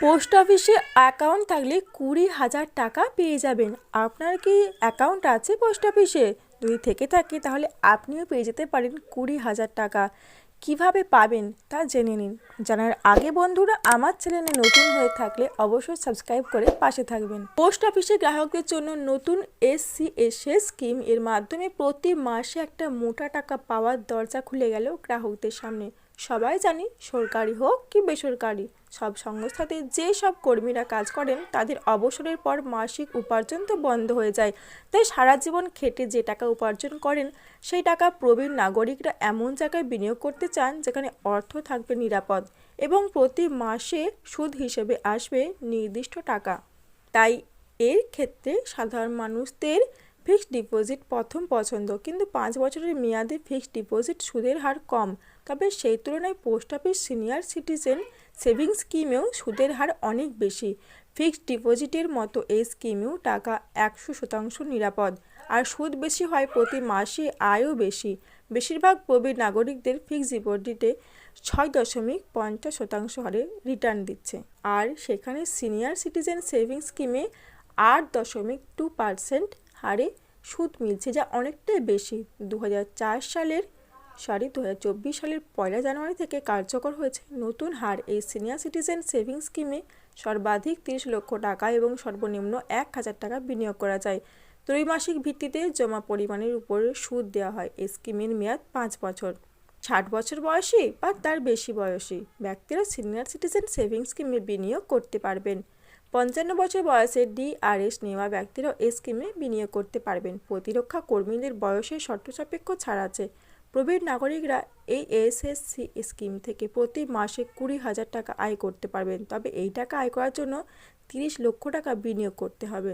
Post অফিসে account থাকলে 20,000 টাকা পেয়ে যাবেন। আপনার কি অ্যাকাউন্ট আছে পোস্ট অফিসে? যদি থেকে থাকে তাহলে আপনিও পেয়ে যেতে পারেন 20,000 টাকা। কিভাবে পাবেন তা জেনে নিন। জানার আগে বন্ধুরা, আমার চ্যানেলে নতুন হয়ে থাকলে অবশ্যই সাবস্ক্রাইব করে পাশে থাকবেন। পোস্ট অফিসে গ্রাহকদের জন্য নতুন SCSS স্কিম এর মাধ্যমে প্রতি মাসে একটা মোটা টাকা পাওয়ার দরজা খুলে গেল গ্রাহকদের সামনে। সবাই জানি, সরকারি হোক কি বেসরকারি, সব সংস্থাতে যে সব কর্মীরা কাজ করেন তাদের অবসরের পর মাসিক উপার্জন তো বন্ধ হয়ে যায়। তাই সারা জীবন খেটে যে টাকা উপার্জন করেন সেই টাকা প্রবীণ নাগরিকরা এমন জায়গায় বিনিয়োগ করতে চান যেখানে অর্থ থাকবে নিরাপদ এবং প্রতি মাসে সুদ হিসেবে আসবে নির্দিষ্ট টাকা। তাই এর ক্ষেত্রে সাধারণ মানুষদের ফিক্সড ডিপোজিট প্রথম পছন্দ, কিন্তু 5 বছরের মেয়াদে ফিক্সড ডিপোজিট সুদের হার কম। তবে সেই তুলনায় post office senior citizen savings স্কিমেও সুদের হার অনেক বেশি। ফিক্সড ডিপোজিটের মতো এই স্কিমেও টাকা 100% নিরাপদ, আর সুদ বেশি হয়, প্রতি মাসে আয়ও বেশি। বেশিরভাগ প্রবীণ নাগরিকদের ফিক্সড ডিপোজিটে 6.50% হারে রিটার্ন দিচ্ছে, আর সেখানে সিনিয়র সিটিজেন সেভিংস স্কিমে 8.2% হারে সুদ মিলছে, যা অনেকটাই বেশি। 2024 সালের 1 জানুয়ারি থেকে কার্যকর হয়েছে নতুন হার। এই সিনিয়র সিটিজেন সেভিংস স্কিমে সর্বাধিক 30 লক্ষ টাকা এবং সর্বনিম্ন 1,000 টাকা বিনিয়োগ করা যায়। ত্রৈমাসিক ভিত্তিতে জমা পরিমাণের উপর সুদ দেওয়া হয়। এই স্কিমের মেয়াদ 5 বছর। 60 বছর বয়সী বা তার বেশি বয়সী ব্যক্তিরা সিনিয়র সিটিজেন সেভিংস স্কিমে বিনিয়োগ করতে পারবেন। 55 বছর বয়সে DRS নেওয়া ব্যক্তিরাও এই স্কিমে বিনিয়োগ করতে পারবেন। প্রতিরক্ষা কর্মীদের বয়সের শর্ত সাপেক্ষ ছাড় আছে। প্রবীণ নাগরিকরা এই SSC স্কিম থেকে প্রতি মাসে 20,000 টাকা আয় করতে পারবেন, তবে এই টাকা আয় করার জন্য 30 লক্ষ টাকা বিনিয়োগ করতে হবে।